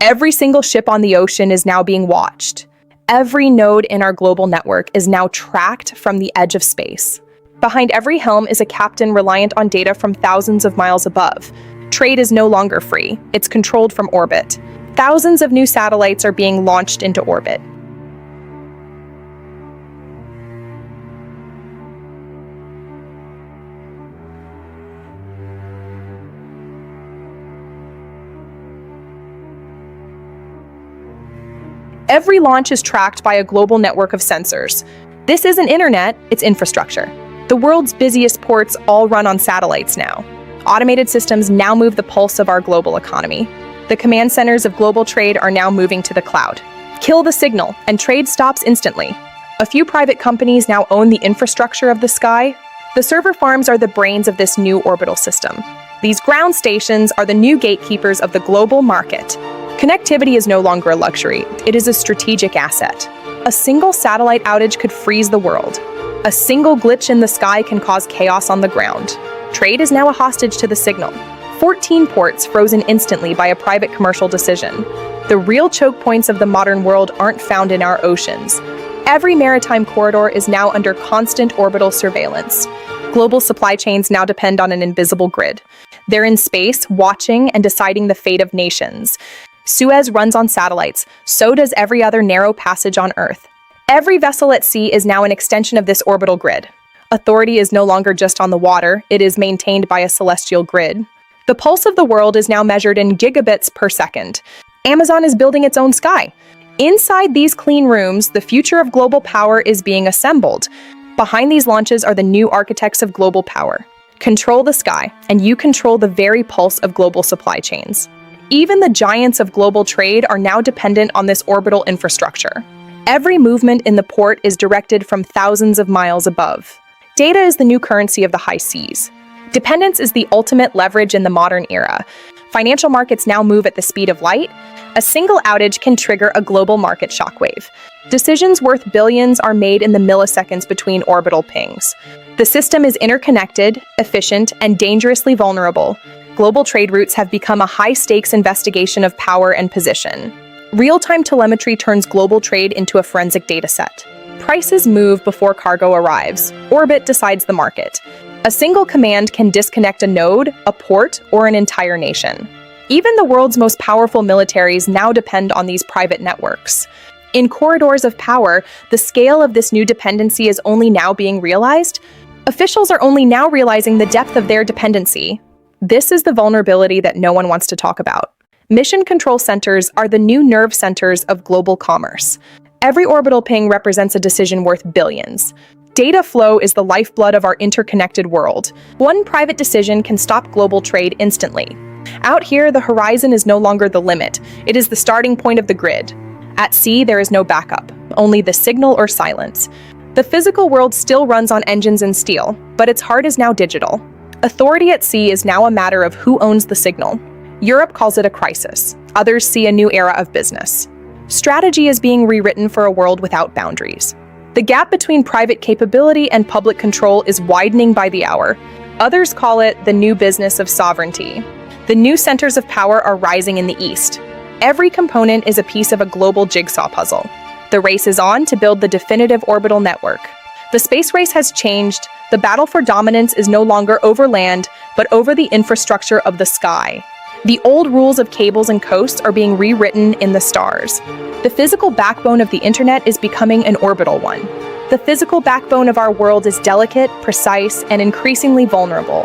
Every single ship on the ocean is now being watched. Every node in our global network is now tracked from the edge of space. Behind every helm is a captain reliant on data from thousands of miles above. Trade is no longer free. It's controlled from orbit. Thousands of new satellites are being launched into orbit. Every launch is tracked by a global network of sensors. This isn't internet, it's infrastructure. The world's busiest ports all run on satellites now. Automated systems now move the pulse of our global economy. The command centers of global trade are now moving to the cloud. Kill the signal, and trade stops instantly. A few private companies now own the infrastructure of the sky. The server farms are the brains of this new orbital system. These ground stations are the new gatekeepers of the global market. Connectivity is no longer a luxury, it is a strategic asset. A single satellite outage could freeze the world. A single glitch in the sky can cause chaos on the ground. Trade is now a hostage to the signal. 14 ports frozen instantly by a private commercial decision. The real choke points of the modern world aren't found in our oceans. Every maritime corridor is now under constant orbital surveillance. Global supply chains now depend on an invisible grid. They're in space, watching and deciding the fate of nations. Suez runs on satellites, so does every other narrow passage on Earth. Every vessel at sea is now an extension of this orbital grid. Authority is no longer just on the water, it is maintained by a celestial grid. The pulse of the world is now measured in gigabits per second. Amazon is building its own sky. Inside these clean rooms, the future of global power is being assembled. Behind these launches are the new architects of global power. Control the sky, and you control the very pulse of global supply chains. Even the giants of global trade are now dependent on this orbital infrastructure. Every movement in the port is directed from thousands of miles above. Data is the new currency of the high seas. Dependence is the ultimate leverage in the modern era. Financial markets now move at the speed of light. A single outage can trigger a global market shockwave. Decisions worth billions are made in the milliseconds between orbital pings. The system is interconnected, efficient, and dangerously vulnerable. Global trade routes have become a high-stakes investigation of power and position. Real-time telemetry turns global trade into a forensic dataset. Prices move before cargo arrives. Orbit decides the market. A single command can disconnect a node, a port, or an entire nation. Even the world's most powerful militaries now depend on these private networks. In corridors of power, the scale of this new dependency is only now being realized. Officials are only now realizing the depth of their dependency. This is the vulnerability that no one wants to talk about. Mission control centers are the new nerve centers of global commerce. Every orbital ping represents a decision worth billions. Data flow is the lifeblood of our interconnected world. One private decision can stop global trade instantly. Out here, the horizon is no longer the limit. It is the starting point of the grid. At sea, there is no backup, only the signal or silence. The physical world still runs on engines and steel, but its heart is now digital. Authority at sea is now a matter of who owns the signal. Europe calls it a crisis. Others see a new era of business. Strategy is being rewritten for a world without boundaries. The gap between private capability and public control is widening by the hour. Others call it the new business of sovereignty. The new centers of power are rising in the East. Every component is a piece of a global jigsaw puzzle. The race is on to build the definitive orbital network. The space race has changed. The battle for dominance is no longer over land, but over the infrastructure of the sky. The old rules of cables and coasts are being rewritten in the stars. The physical backbone of the internet is becoming an orbital one. The physical backbone of our world is delicate, precise, and increasingly vulnerable.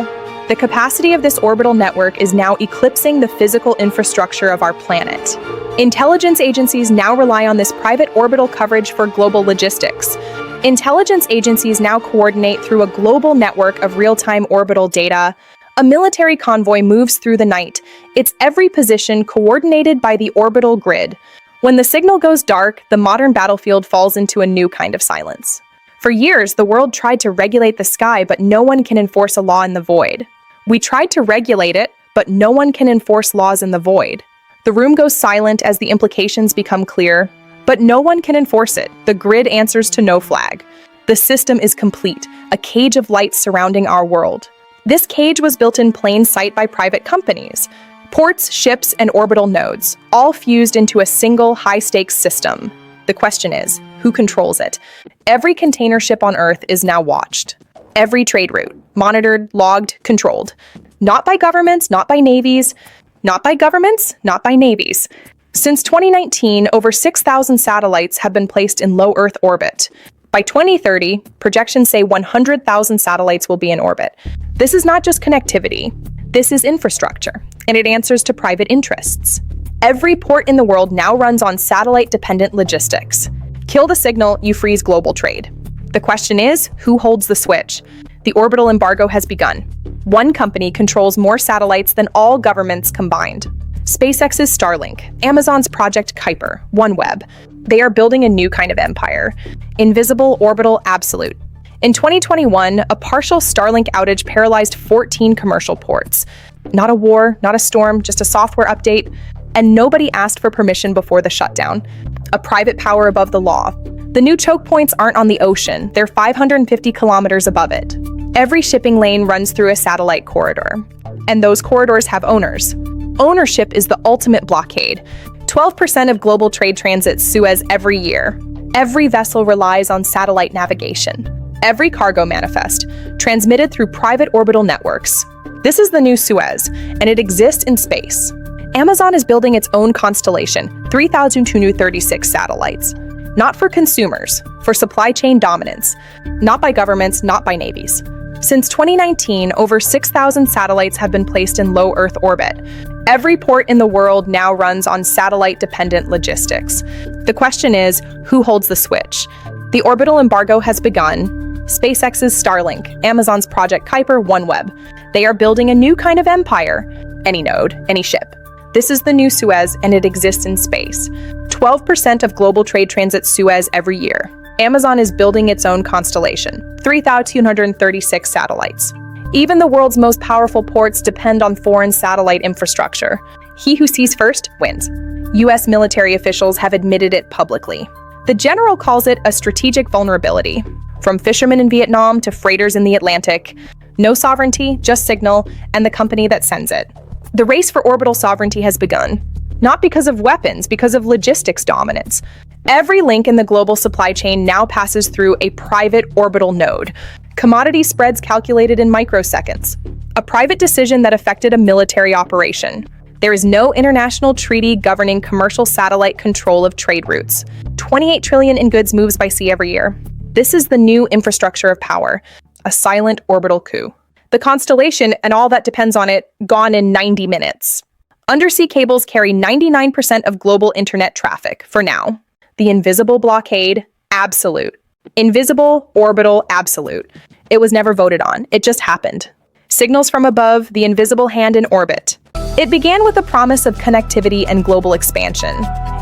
The capacity of this orbital network is now eclipsing the physical infrastructure of our planet. Intelligence agencies now rely on this private orbital coverage for global logistics. Intelligence agencies now coordinate through a global network of real-time orbital data. A military convoy moves through the night, its every position coordinated by the orbital grid. When the signal goes dark, the modern battlefield falls into a new kind of silence. For years, the world tried to regulate the sky, but no one can enforce a law in the void. We tried to regulate it, but no one can enforce laws in the void. The room goes silent as the implications become clear, but no one can enforce it. The grid answers to no flag. The system is complete, a cage of light surrounding our world. This cage was built in plain sight by private companies. Ports, ships, and orbital nodes, all fused into a single high-stakes system. The question is, who controls it? Every container ship on Earth is now watched. Every trade route, monitored, logged, controlled. Not by governments, not by navies, not by governments, not by navies. Since 2019, over 6,000 satellites have been placed in low Earth orbit. By 2030, projections say 100,000 satellites will be in orbit. This is not just connectivity. This is infrastructure, and it answers to private interests. Every port in the world now runs on satellite-dependent logistics. Kill the signal, you freeze global trade. The question is, who holds the switch? The orbital embargo has begun. One company controls more satellites than all governments combined. SpaceX's Starlink, Amazon's Project Kuiper, OneWeb. They are building a new kind of empire. Invisible, orbital, absolute. In 2021, a partial Starlink outage paralyzed 14 commercial ports. Not a war, not a storm, just a software update, and nobody asked for permission before the shutdown. A private power above the law. The new choke points aren't on the ocean, they're 550 kilometers above it. Every shipping lane runs through a satellite corridor, and those corridors have owners. Ownership is the ultimate blockade. 12% of global trade transits Suez every year. Every vessel relies on satellite navigation. Every cargo manifest, transmitted through private orbital networks. This is the new Suez, and it exists in space. Amazon is building its own constellation, 3,236 satellites. Not for consumers, for supply chain dominance. Not by governments, not by navies. Since 2019, over 6,000 satellites have been placed in low Earth orbit. Every port in the world now runs on satellite-dependent logistics. The question is, who holds the switch? The orbital embargo has begun. SpaceX's Starlink, Amazon's Project Kuiper, OneWeb. They are building a new kind of empire. Any node, any ship. This is the new Suez, and it exists in space. 12% of global trade transits Suez every year. Amazon is building its own constellation, 3,236 satellites. Even the world's most powerful ports depend on foreign satellite infrastructure. He who sees first wins. US military officials have admitted it publicly. The general calls it a strategic vulnerability. From fishermen in Vietnam to freighters in the Atlantic, no sovereignty, just signal, and the company that sends it. The race for orbital sovereignty has begun. Not because of weapons, because of logistics dominance. Every link in the global supply chain now passes through a private orbital node. Commodity spreads calculated in microseconds. A private decision that affected a military operation. There is no international treaty governing commercial satellite control of trade routes. 28 trillion in goods moves by sea every year. This is the new infrastructure of power, a silent orbital coup. The constellation and all that depends on it, gone in 90 minutes. Undersea cables carry 99% of global internet traffic, for now. The invisible blockade, absolute. Invisible, orbital, absolute. It was never voted on, it just happened. Signals from above, the invisible hand in orbit. It began with a promise of connectivity and global expansion.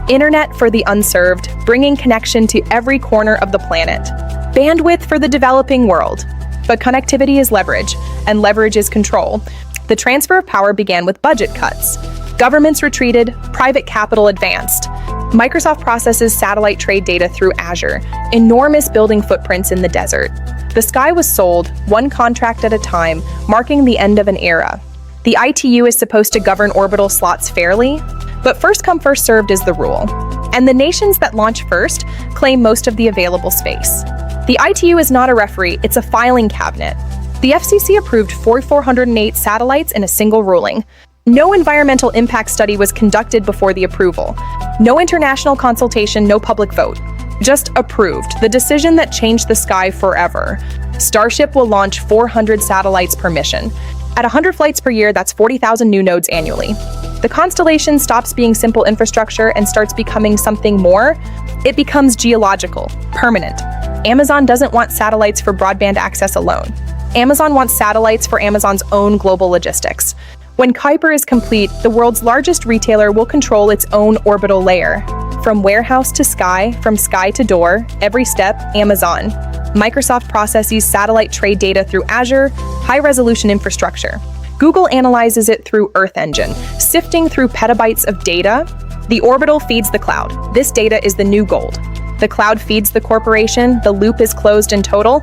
Internet for the unserved, bringing connection to every corner of the planet. Bandwidth for the developing world. But connectivity is leverage, and leverage is control. The transfer of power began with budget cuts. Governments retreated, private capital advanced. Microsoft processes satellite trade data through Azure, enormous building footprints in the desert. The sky was sold, one contract at a time, marking the end of an era. The ITU is supposed to govern orbital slots fairly, but first come first served is the rule. And the nations that launch first claim most of the available space. The ITU is not a referee, it's a filing cabinet. The FCC approved 408 satellites in a single ruling. No environmental impact study was conducted before the approval. No international consultation, no public vote. Just approved, the decision that changed the sky forever. Starship will launch 400 satellites per mission. At 100 flights per year, that's 40,000 new nodes annually. The constellation stops being simple infrastructure and starts becoming something more. It becomes geological, permanent. Amazon doesn't want satellites for broadband access alone. Amazon wants satellites for Amazon's own global logistics. When Kuiper is complete, the world's largest retailer will control its own orbital layer. From warehouse to sky, from sky to door, every step, Amazon. Microsoft processes satellite trade data through Azure, high-resolution infrastructure. Google analyzes it through Earth Engine, sifting through petabytes of data. The orbital feeds the cloud. This data is the new gold. The cloud feeds the corporation, the loop is closed in total.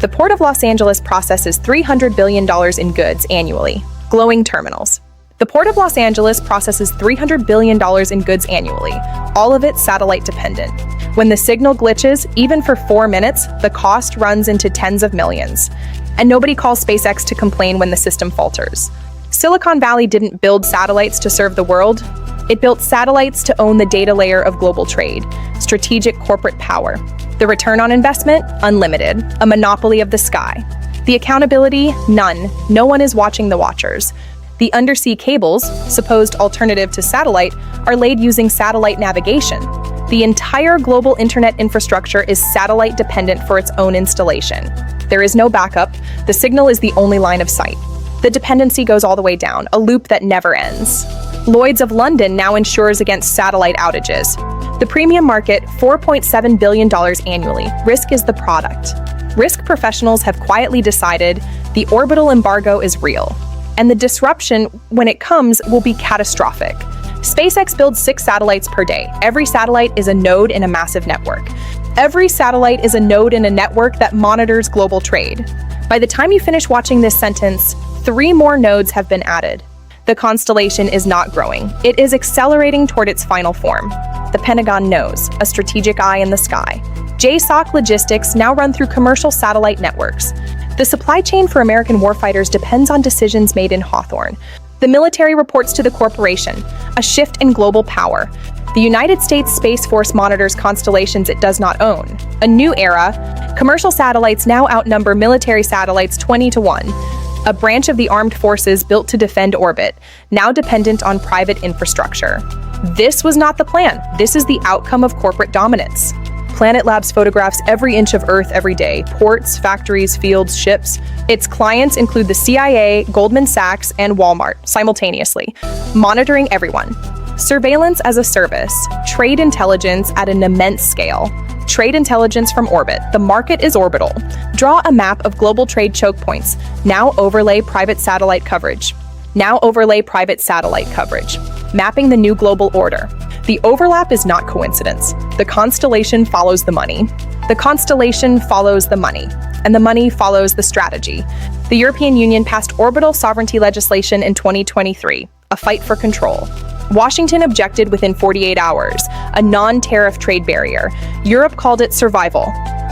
The Port of Los Angeles processes $300 billion in goods annually. Glowing terminals. The Port of Los Angeles processes $300 billion in goods annually, all of it satellite dependent. When the signal glitches, even for 4 minutes, the cost runs into tens of millions. And nobody calls SpaceX to complain when the system falters. Silicon Valley didn't build satellites to serve the world. It built satellites to own the data layer of global trade, strategic corporate power. The return on investment, unlimited, a monopoly of the sky. The accountability, none. No one is watching the watchers. The undersea cables, supposed alternative to satellite, are laid using satellite navigation. The entire global internet infrastructure is satellite dependent for its own installation. There is no backup. The signal is the only line of sight. The dependency goes all the way down, a loop that never ends. Lloyd's of London now insures against satellite outages. The premium market, $4.7 billion annually. Risk is the product. Risk professionals have quietly decided the orbital embargo is real. And the disruption, when it comes, will be catastrophic. SpaceX builds 6 satellites per day. Every satellite is a node in a massive network. Every satellite is a node in a network that monitors global trade. By the time you finish watching this sentence, 3 more nodes have been added. The constellation is not growing. It is accelerating toward its final form. The Pentagon knows, a strategic eye in the sky. JSOC logistics now run through commercial satellite networks. The supply chain for American warfighters depends on decisions made in Hawthorne. The military reports to the corporation, a shift in global power. The United States Space Force monitors constellations it does not own. A new era. Commercial satellites now outnumber military satellites 20-1. A branch of the armed forces built to defend orbit, now dependent on private infrastructure. This was not the plan. This is the outcome of corporate dominance. Planet Labs photographs every inch of Earth every day, ports, factories, fields, ships. Its clients include the CIA, Goldman Sachs, and Walmart simultaneously, monitoring everyone. Surveillance as a service, trade intelligence at an immense scale. Trade intelligence from orbit. The market is orbital. Draw a map of global trade choke points. Now overlay private satellite coverage. Mapping the new global order. The overlap is not coincidence. The constellation follows the money. The constellation follows the money. And the money follows the strategy. The European Union passed orbital sovereignty legislation in 2023, a fight for control. Washington objected within 48 hours, a non-tariff trade barrier. Europe called it survival.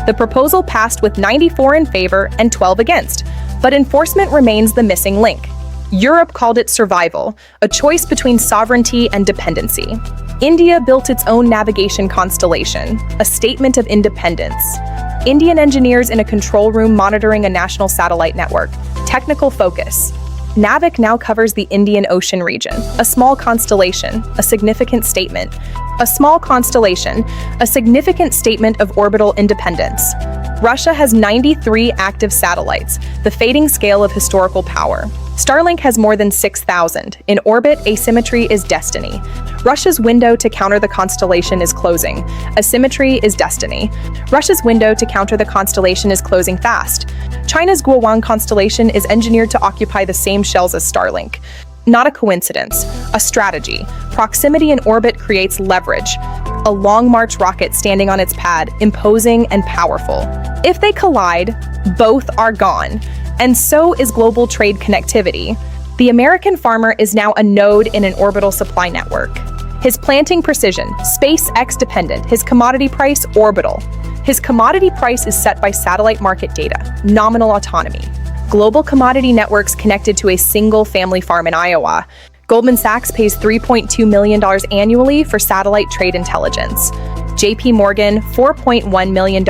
The proposal passed with 94 in favor and 12 against, but enforcement remains the missing link. Europe called it survival, a choice between sovereignty and dependency. India built its own navigation constellation, a statement of independence. Indian engineers in a control room monitoring a national satellite network. Technical focus. NAVIC now covers the Indian Ocean region. A small constellation, a significant statement. A small constellation, a significant statement of orbital independence. Russia has 93 active satellites, the fading scale of historical power. Starlink has more than 6,000. In orbit, asymmetry is destiny. Russia's window to counter the constellation is closing. Asymmetry is destiny. Russia's window to counter the constellation is closing fast. China's Guowang constellation is engineered to occupy the same shells as Starlink. Not a coincidence, a strategy. Proximity in orbit creates leverage. A Long March rocket standing on its pad, imposing and powerful. If they collide, both are gone. And so is global trade connectivity. The American farmer is now a node in an orbital supply network. His planting precision, SpaceX dependent. His commodity price, orbital. His commodity price is set by satellite market data, nominal autonomy. Global commodity networks connected to a single family farm in Iowa. Goldman Sachs pays $3.2 million annually for satellite trade intelligence. JP Morgan, $4.1 million.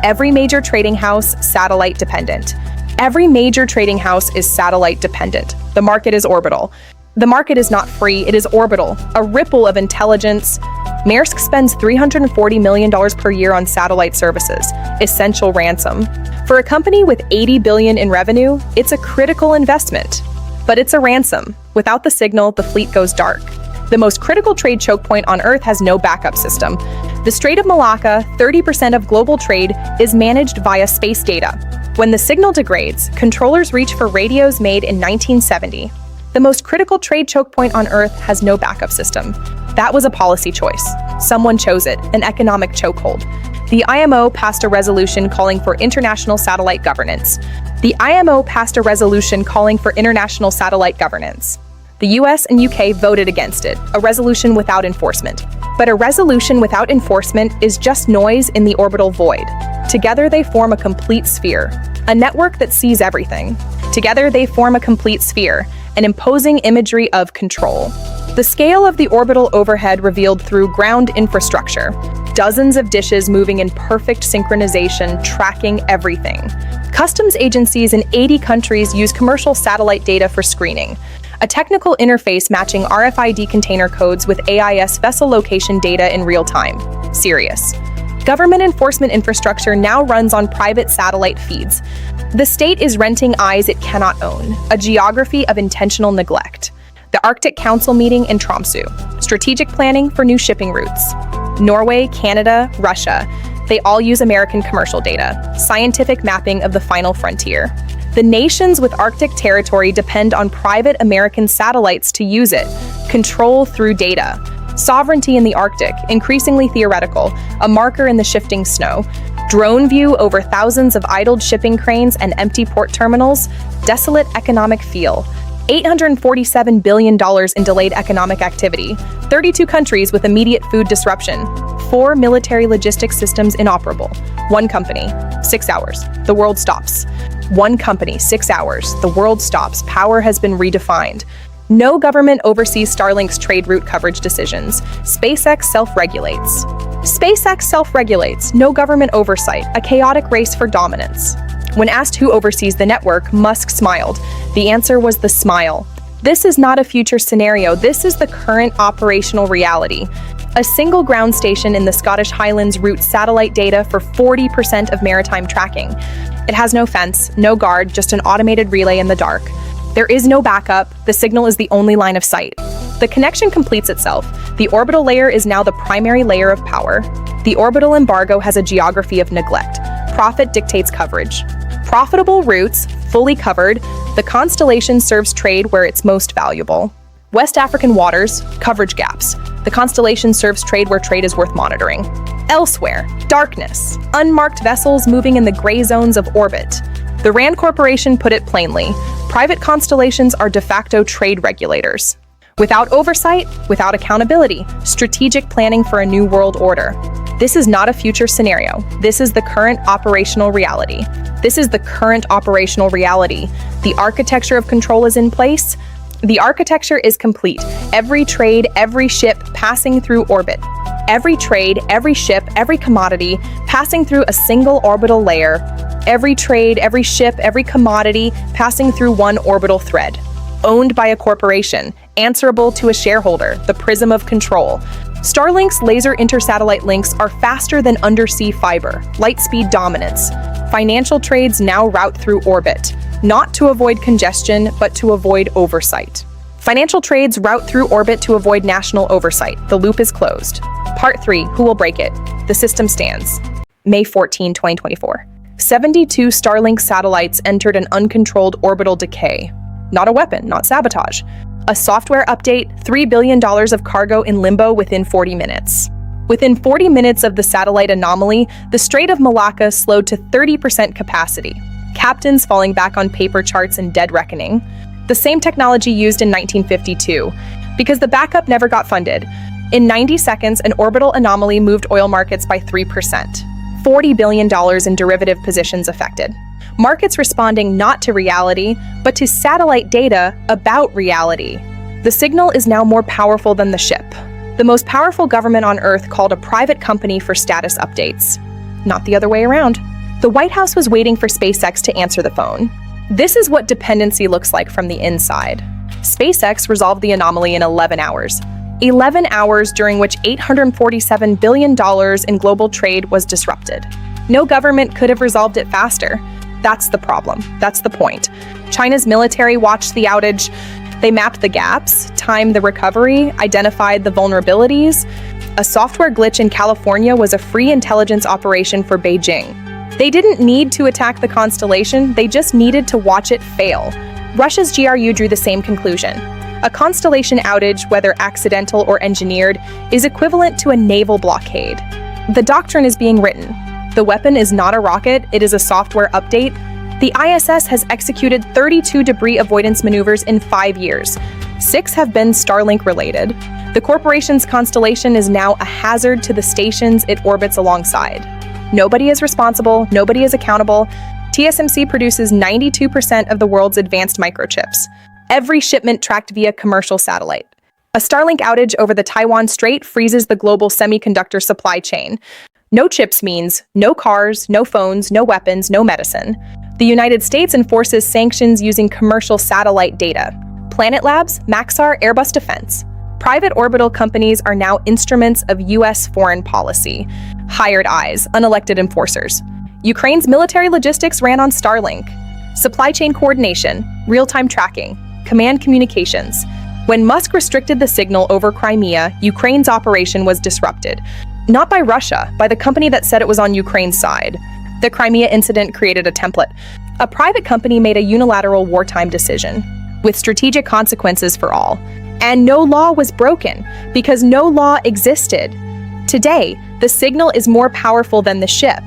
Every major trading house, satellite dependent. Every major trading house is satellite dependent. The market is orbital. The market is not free, it is orbital, a ripple of intelligence. Maersk spends $340 million per year on satellite services, essential ransom. For a company with $80 billion in revenue, it's a critical investment. But it's a ransom. Without the signal, the fleet goes dark. The most critical trade choke point on Earth has no backup system. The Strait of Malacca, 30% of global trade, is managed via space data. When the signal degrades, controllers reach for radios made in 1970. The most critical trade choke point on Earth has no backup system. That was a policy choice. Someone chose it, an economic chokehold. The IMO passed a resolution calling for international satellite governance. The The US and UK voted against it, a resolution without enforcement. But a resolution without enforcement is just noise in the orbital void. Together they form a complete sphere, a network that sees everything. Together they form a complete sphere, an imposing imagery of control. The scale of the orbital overhead revealed through ground infrastructure, dozens of dishes moving in perfect synchronization, tracking everything. Customs agencies in 80 countries use commercial satellite data for screening, a technical interface matching RFID container codes with AIS vessel location data in real time. Serious. Government enforcement infrastructure now runs on private satellite feeds. The state is renting eyes it cannot own, a geography of intentional neglect. The Arctic Council meeting in Tromsø, strategic planning for new shipping routes. Norway, Canada, Russia, they all use American commercial data, scientific mapping of the final frontier. The nations with Arctic territory depend on private American satellites to use it, control through data. Sovereignty in the Arctic, increasingly theoretical, a marker in the shifting snow. Drone view over thousands of idled shipping cranes and empty port terminals, desolate economic feel. $847 billion in delayed economic activity, 32 countries with immediate food disruption, 4 military logistics systems inoperable, 1 company, 6 hours, the world stops. 1 company, 6 hours, the world stops, power has been redefined. No government oversees Starlink's trade route coverage decisions. SpaceX self-regulates. SpaceX self-regulates, no government oversight, a chaotic race for dominance. When asked who oversees the network, Musk smiled. The answer was the smile. This is not a future scenario, this is the current operational reality. A single ground station in the Scottish Highlands routes satellite data for 40% of maritime tracking. It has no fence, no guard, just an automated relay in the dark. There is no backup, the signal is the only line of sight. The connection completes itself. The orbital layer is now the primary layer of power. The orbital embargo has a geography of neglect. Profit dictates coverage. Profitable routes, fully covered, the constellation serves trade where it's most valuable. West African waters, coverage gaps. The constellation serves trade where trade is worth monitoring. Elsewhere, darkness, unmarked vessels moving in the gray zones of orbit. The RAND Corporation put it plainly, private constellations are de facto trade regulators. Without oversight, without accountability, strategic planning for a new world order. This is not a future scenario. This is the current operational reality. This is the current operational reality. The architecture of control is in place. The architecture is complete. Every trade, every ship passing through orbit. Every trade, every ship, every commodity passing through a single orbital layer. Every trade, every ship, every commodity passing through one orbital thread. Owned by a corporation, answerable to a shareholder, the prism of control. Starlink's laser intersatellite links are faster than undersea fiber, light speed dominance. Financial trades now route through orbit, not to avoid congestion, but to avoid oversight. Financial trades route through orbit to avoid national oversight. The loop is closed. Part 3, who will break it? The system stands. May 14, 2024. 72 Starlink satellites entered an uncontrolled orbital decay. Not a weapon, not sabotage. A software update, $3 billion of cargo in limbo within 40 minutes. Within 40 minutes of the satellite anomaly, the Strait of Malacca slowed to 30% capacity. Captains falling back on paper charts and dead reckoning. The same technology used in 1952, because the backup never got funded. In 90 seconds, an orbital anomaly moved oil markets by 3%. $40 billion in derivative positions affected. Markets responding not to reality, but to satellite data about reality. The signal is now more powerful than the ship. The most powerful government on Earth called a private company for status updates. Not the other way around. The White House was waiting for SpaceX to answer the phone. This is what dependency looks like from the inside. SpaceX resolved the anomaly in 11 hours. 11 hours during which $847 billion in global trade was disrupted. No government could have resolved it faster. That's the problem. That's the point. China's military watched the outage. They mapped the gaps, timed the recovery, identified the vulnerabilities. A software glitch in California was a free intelligence operation for Beijing. They didn't need to attack the constellation, they just needed to watch it fail. Russia's GRU drew the same conclusion. A constellation outage, whether accidental or engineered, is equivalent to a naval blockade. The doctrine is being written. The weapon is not a rocket, it is a software update. The ISS has executed 32 debris avoidance maneuvers in 5 years. 6 have been Starlink related. The corporation's constellation is now a hazard to the stations it orbits alongside. Nobody is responsible, nobody is accountable. TSMC produces 92% of the world's advanced microchips. Every shipment tracked via commercial satellite. A Starlink outage over the Taiwan Strait freezes the global semiconductor supply chain. No chips means no cars, no phones, no weapons, no medicine. The United States enforces sanctions using commercial satellite data. Planet Labs, Maxar, Airbus Defense. Private orbital companies are now instruments of U.S. foreign policy. Hired eyes, unelected enforcers. Ukraine's military logistics ran on Starlink. Supply chain coordination, real-time tracking, command communications. When Musk restricted the signal over Crimea, Ukraine's operation was disrupted. Not by Russia, by the company that said it was on Ukraine's side. The Crimea incident created a template. A private company made a unilateral wartime decision, with strategic consequences for all. And no law was broken, because no law existed. Today, the signal is more powerful than the ship.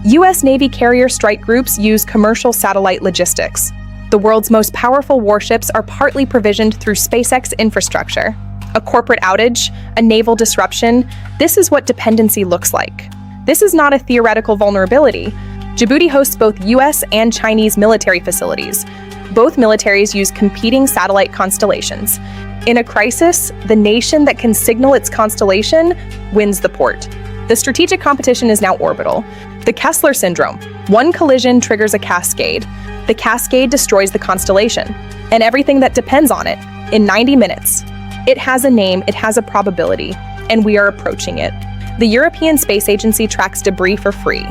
U.S. Navy carrier strike groups use commercial satellite logistics. The world's most powerful warships are partly provisioned through SpaceX infrastructure. A corporate outage, a naval disruption, this is what dependency looks like. This is not a theoretical vulnerability. Djibouti hosts both US and Chinese military facilities. Both militaries use competing satellite constellations. In a crisis, the nation that can signal its constellation wins the port. The strategic competition is now orbital. The Kessler syndrome. One collision triggers a cascade. The cascade destroys the constellation, and everything that depends on it, in 90 minutes. It has a name, it has a probability, and we are approaching it. The European Space Agency tracks debris for free.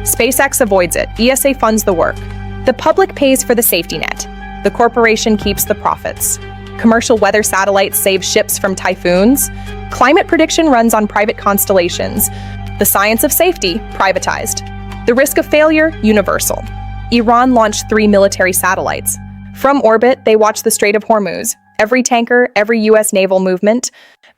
SpaceX avoids it, ESA funds the work. The public pays for the safety net. The corporation keeps the profits. Commercial weather satellites save ships from typhoons. Climate prediction runs on private constellations. The science of safety, privatized. The risk of failure, universal. Iran launched 3 military satellites. From orbit, they watched the Strait of Hormuz. Every tanker, every U.S. naval movement.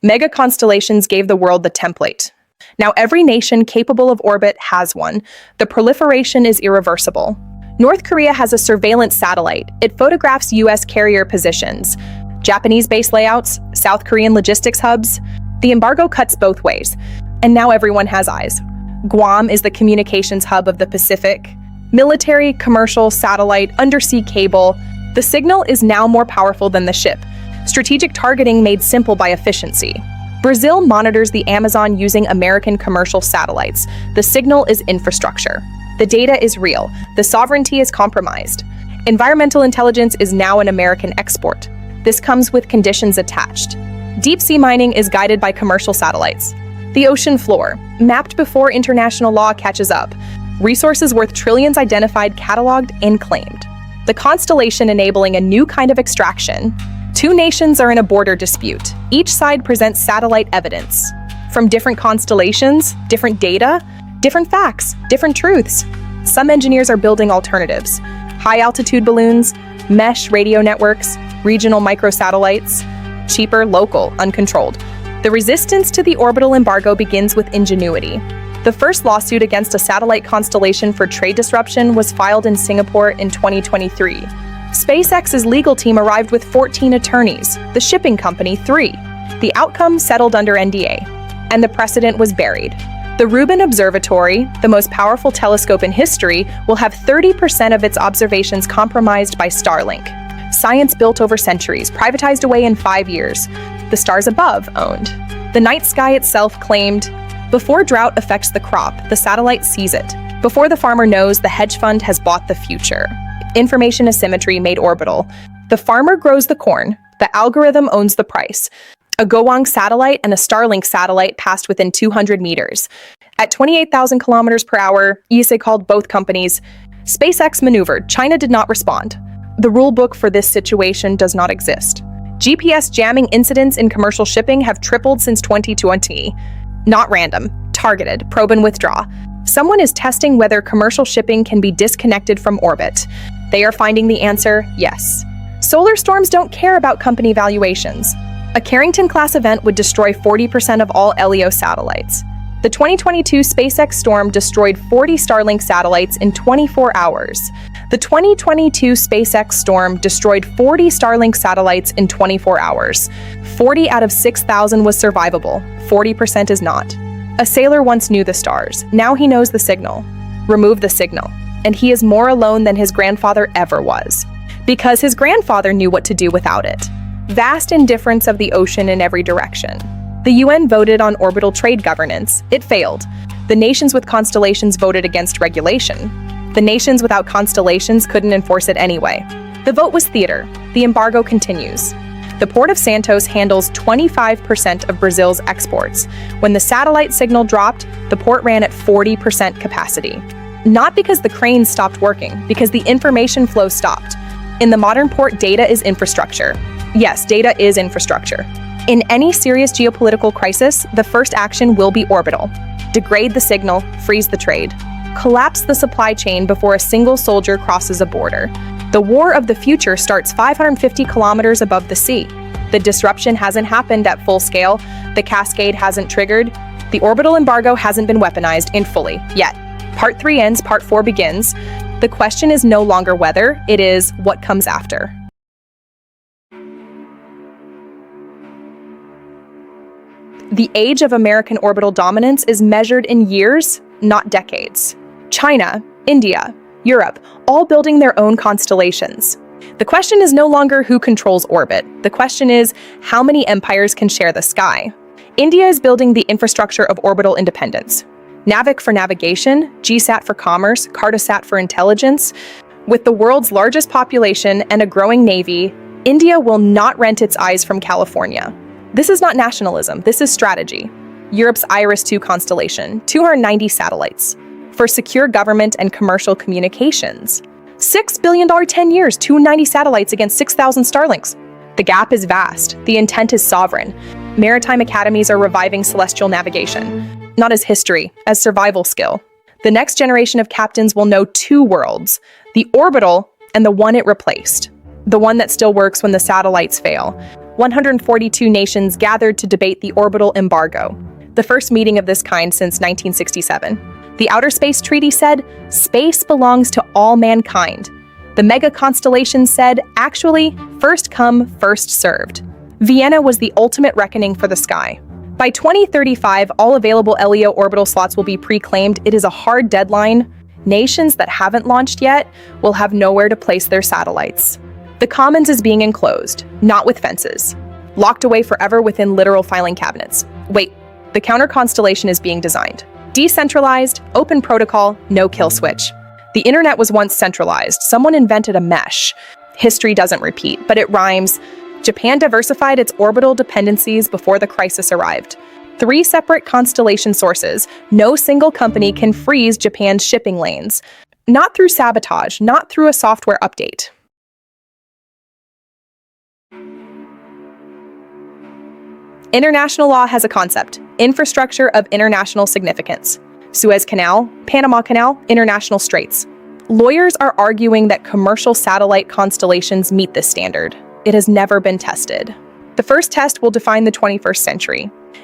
Mega-constellations gave the world the template. Now every nation capable of orbit has one. The proliferation is irreversible. North Korea has a surveillance satellite. It photographs U.S. carrier positions. Japanese base layouts, South Korean logistics hubs. The embargo cuts both ways. And now everyone has eyes. Guam is the communications hub of the Pacific. Military, commercial, satellite, undersea cable. The signal is now more powerful than the ship. Strategic targeting made simple by efficiency. Brazil monitors the Amazon using American commercial satellites. The signal is infrastructure. The data is real. The sovereignty is compromised. Environmental intelligence is now an American export. This comes with conditions attached. Deep sea mining is guided by commercial satellites. The ocean floor, mapped before international law catches up. Resources worth trillions identified, cataloged, and claimed. The constellation enabling a new kind of extraction. 2 nations are in a border dispute. Each side presents satellite evidence. From different constellations, different data, different facts, different truths. Some engineers are building alternatives. High-altitude balloons, mesh radio networks, regional microsatellites, cheaper, local, uncontrolled. The resistance to the orbital embargo begins with ingenuity. The first lawsuit against a satellite constellation for trade disruption was filed in Singapore in 2023. SpaceX's legal team arrived with 14 attorneys, the shipping company 3. The outcome settled under NDA, and the precedent was buried. The Rubin Observatory, the most powerful telescope in history, will have 30% of its observations compromised by Starlink. Science built over centuries, privatized away in 5 years. The stars above owned. The night sky itself claimed. Before drought affects the crop, the satellite sees it. Before the farmer knows, the hedge fund has bought the future. Information asymmetry made orbital. The farmer grows the corn. The algorithm owns the price. A Gowang satellite and a Starlink satellite passed within 200 meters. At 28,000 kilometers per hour, ESA called both companies. SpaceX maneuvered. China did not respond. The rule book for this situation does not exist. GPS jamming incidents in commercial shipping have tripled since 2020. Not random, targeted, probe and withdraw. Someone is testing whether commercial shipping can be disconnected from orbit. They are finding the answer, yes. Solar storms don't care about company valuations. A Carrington-class event would destroy 40% of all LEO satellites. The 2022 SpaceX storm destroyed 40 Starlink satellites in 24 hours. The 2022 SpaceX storm destroyed 40 Starlink satellites in 24 hours. 40 out of 6,000 was survivable, 40% is not. A sailor once knew the stars, now he knows the signal. Remove the signal, and he is more alone than his grandfather ever was. Because his grandfather knew what to do without it. Vast indifference of the ocean in every direction. The UN voted on orbital trade governance. It failed. The nations with constellations voted against regulation. The nations without constellations couldn't enforce it anyway. The vote was theater. The embargo continues. The Port of Santos handles 25% of Brazil's exports. When the satellite signal dropped, the port ran at 40% capacity. Not because the cranes stopped working, because the information flow stopped. In the modern port, data is infrastructure. Yes, data is infrastructure. In any serious geopolitical crisis, the first action will be orbital. Degrade the signal, freeze the trade. Collapse the supply chain before a single soldier crosses a border. The war of the future starts 550 kilometers above the sea. The disruption hasn't happened at full scale. The cascade hasn't triggered. The orbital embargo hasn't been weaponized in fully yet. Part 3 ends, Part 4 begins. The question is no longer whether, it is what comes after. The age of American orbital dominance is measured in years, not decades. China, India, Europe, all building their own constellations. The question is no longer who controls orbit. The question is how many empires can share the sky. India is building the infrastructure of orbital independence. NAVIC for navigation, GSAT for commerce, Cartosat for intelligence. With the world's largest population and a growing navy, India will not rent its eyes from California. This is not nationalism, this is strategy. Europe's IRIS-2 constellation, 290 satellites. For secure government and commercial communications. $6 billion 10 years, 290 satellites against 6,000 Starlinks. The gap is vast, the intent is sovereign. Maritime academies are reviving celestial navigation. Not as history, as survival skill. The next generation of captains will know two worlds, the orbital and the one it replaced. The one that still works when the satellites fail. 142 nations gathered to debate the orbital embargo, the first meeting of this kind since 1967. The Outer Space Treaty said, space belongs to all mankind. The mega-constellations said, actually, first come, first served. Vienna was the ultimate reckoning for the sky. By 2035, all available LEO orbital slots will be pre-claimed. It is a hard deadline. Nations that haven't launched yet will have nowhere to place their satellites. The Commons is being enclosed, not with fences. Locked away forever within literal filing cabinets. Wait, the counter-constellation is being designed. Decentralized, open protocol, no kill switch. The internet was once centralized. Someone invented a mesh. History doesn't repeat, but it rhymes. Japan diversified its orbital dependencies before the crisis arrived. 3 separate constellation sources. No single company can freeze Japan's shipping lanes. Not through sabotage, not through a software update. International law has a concept, infrastructure of international significance. Suez Canal, Panama Canal, international straits. Lawyers are arguing that commercial satellite constellations meet this standard. It has never been tested. The first test will define the 21st century.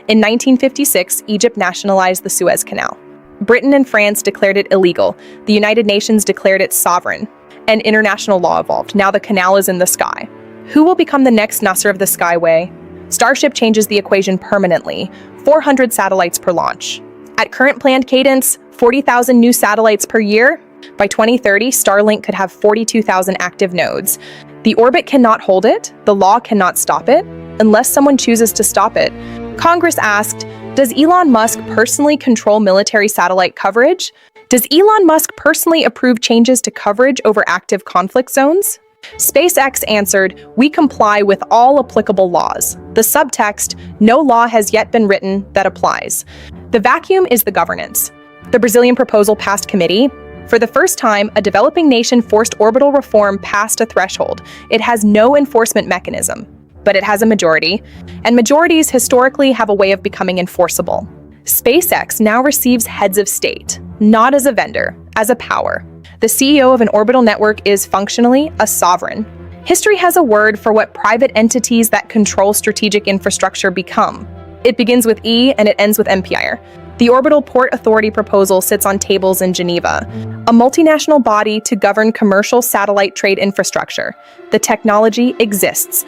In 1956, Egypt nationalized the Suez Canal. Britain and France declared it illegal. The United Nations declared it sovereign. And international law evolved. Now the canal is in the sky. Who will become the next Nasser of the Skyway? Starship changes the equation permanently, 400 satellites per launch. At current planned cadence, 40,000 new satellites per year. By 2030, Starlink could have 42,000 active nodes. The orbit cannot hold it, the law cannot stop it, unless someone chooses to stop it. Congress asked, does Elon Musk personally control military satellite coverage? Does Elon Musk personally approve changes to coverage over active conflict zones? SpaceX answered, we comply with all applicable laws. The subtext, no law has yet been written that applies. The vacuum is the governance. The Brazilian proposal passed committee. For the first time, a developing nation forced orbital reform past a threshold. It has no enforcement mechanism, but it has a majority, and majorities historically have a way of becoming enforceable. SpaceX now receives heads of state, not as a vendor, as a power. The CEO of an orbital network is functionally a sovereign. History has a word for what private entities that control strategic infrastructure become. It begins with E and it ends with Empire. The Orbital Port Authority proposal sits on tables in Geneva, a multinational body to govern commercial satellite trade infrastructure. The technology exists.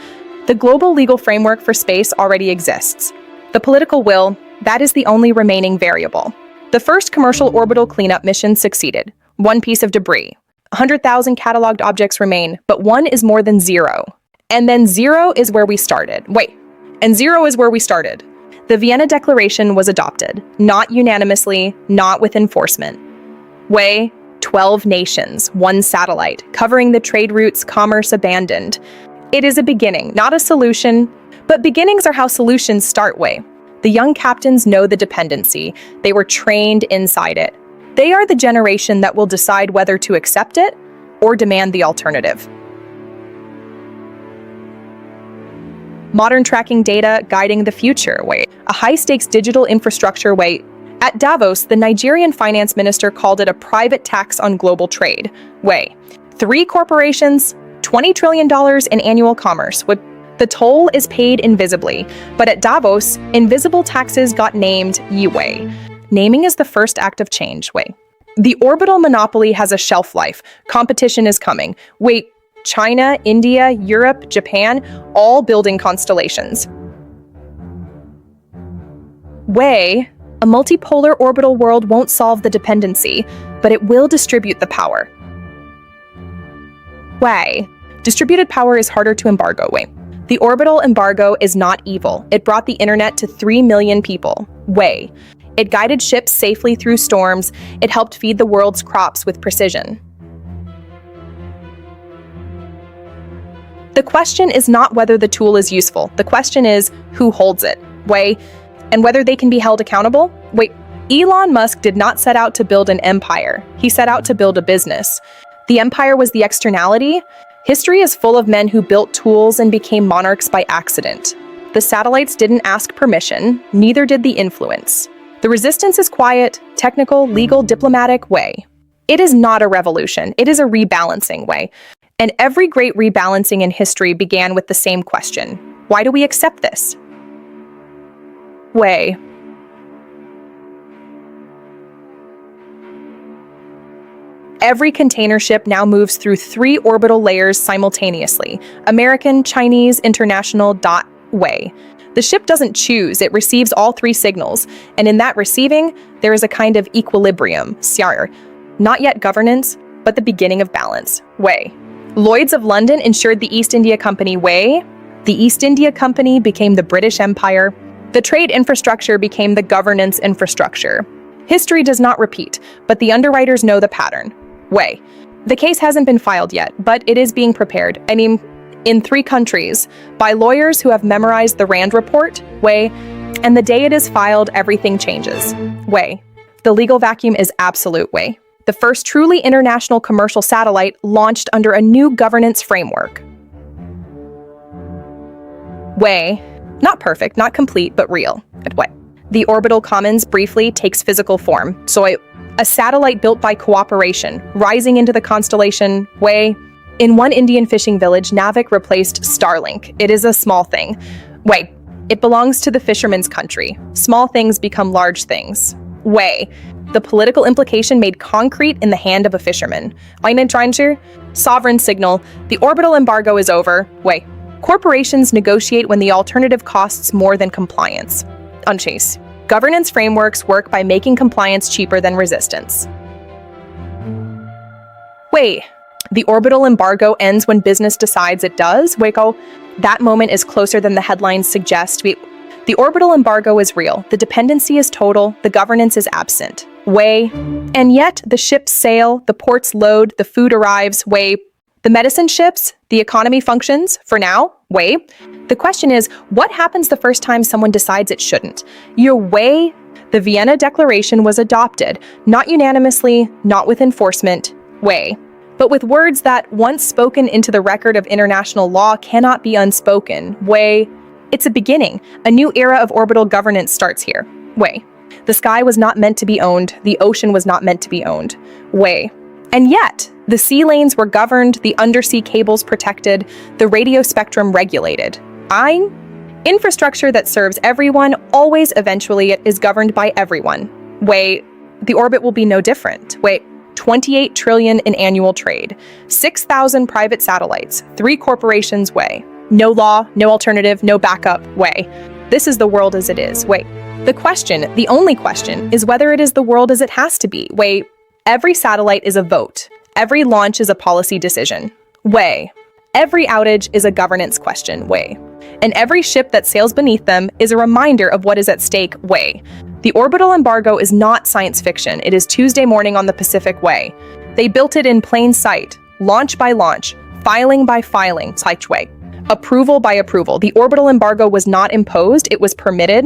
The global legal framework for space already exists. The political will, that is the only remaining variable. The first commercial orbital cleanup mission succeeded. One piece of debris. 100,000 cataloged objects remain, but one is more than zero. And then zero is where we started. Zero is where we started. The Vienna Declaration was adopted, not unanimously, not with enforcement. 12 nations, one satellite, covering the trade routes commerce abandoned. It is a beginning, not a solution, but beginnings are how solutions start. The young captains know the dependency. They were trained inside it. They are the generation that will decide whether to accept it or demand the alternative. Modern tracking data guiding the future. A high-stakes digital infrastructure. At Davos, the Nigerian finance minister called it a private tax on global trade. 3 corporations, $20 trillion in annual commerce. The toll is paid invisibly, but at Davos, invisible taxes got named Yi. Naming is the first act of change. The orbital monopoly has a shelf life. Competition is coming. China, India, Europe, Japan, all building constellations. A multipolar orbital world won't solve the dependency, but it will distribute the power. Distributed power is harder to embargo. The orbital embargo is not evil. It brought the internet to 3 million people. It guided ships safely through storms. It helped feed the world's crops with precision. The question is not whether the tool is useful. The question is who holds it. And whether they can be held accountable. Elon Musk did not set out to build an empire. He set out to build a business. The empire was the externality. History is full of men who built tools and became monarchs by accident. The satellites didn't ask permission, neither did the influence. The resistance is quiet, technical, legal, diplomatic. It is not a revolution, it is a rebalancing. And every great rebalancing in history began with the same question. Why do we accept this? Every container ship now moves through 3 orbital layers simultaneously. American, Chinese, international. The ship doesn't choose, it receives all 3 signals. And in that receiving, there is a kind of equilibrium. Not yet governance, but the beginning of balance. Lloyd's of London ensured the East India Company. The East India Company became the British Empire. The trade infrastructure became the governance infrastructure. History does not repeat, but the underwriters know the pattern. The case hasn't been filed yet, but it is being prepared. In 3 countries, by lawyers who have memorized the Rand report. And the day it is filed, everything changes. The legal vacuum is absolute. The first truly international commercial satellite launched under a new governance framework. Not perfect, not complete, but real. The orbital commons briefly takes physical form. A satellite built by cooperation, rising into the constellation. In one Indian fishing village, Navik replaced Starlink. It is a small thing. It belongs to the fisherman's country. Small things become large things. The political implication made concrete in the hand of a fisherman. Sovereign signal. The orbital embargo is over. Corporations negotiate when the alternative costs more than compliance. Unchase. Governance frameworks work by making compliance cheaper than resistance. The orbital embargo ends when business decides it does. That moment is closer than the headlines suggest. The orbital embargo is real. The dependency is total. The governance is absent. And yet the ships sail, the ports load, the food arrives. The medicine ships, the economy functions, for now. The question is, what happens the first time someone decides it shouldn't? The Vienna Declaration was adopted, not unanimously, not with enforcement. But with words that, once spoken into the record of international law, cannot be unspoken. It's a beginning. A new era of orbital governance starts here. The sky was not meant to be owned. The ocean was not meant to be owned. And yet, the sea lanes were governed, the undersea cables protected, the radio spectrum regulated. Infrastructure that serves everyone always eventually is governed by everyone. Wait, the orbit will be no different. Wait, 28 trillion in annual trade, 6,000 private satellites, 3 corporations way. No law, no alternative, no backup way. This is the world as it is. Wait, the only question is whether it is the world as it has to be. Wait, every satellite is a vote. Every launch is a policy decision. Way. Every outage is a governance question. Way. And every ship that sails beneath them is a reminder of what is at stake. Way. The orbital embargo is not science fiction. It is Tuesday morning on the Pacific Way. They built it in plain sight, launch by launch, filing by filing, way. Approval by approval. The orbital embargo was not imposed, it was permitted.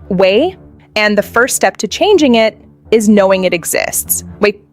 Way. And the first step to changing it is knowing it exists. Wait,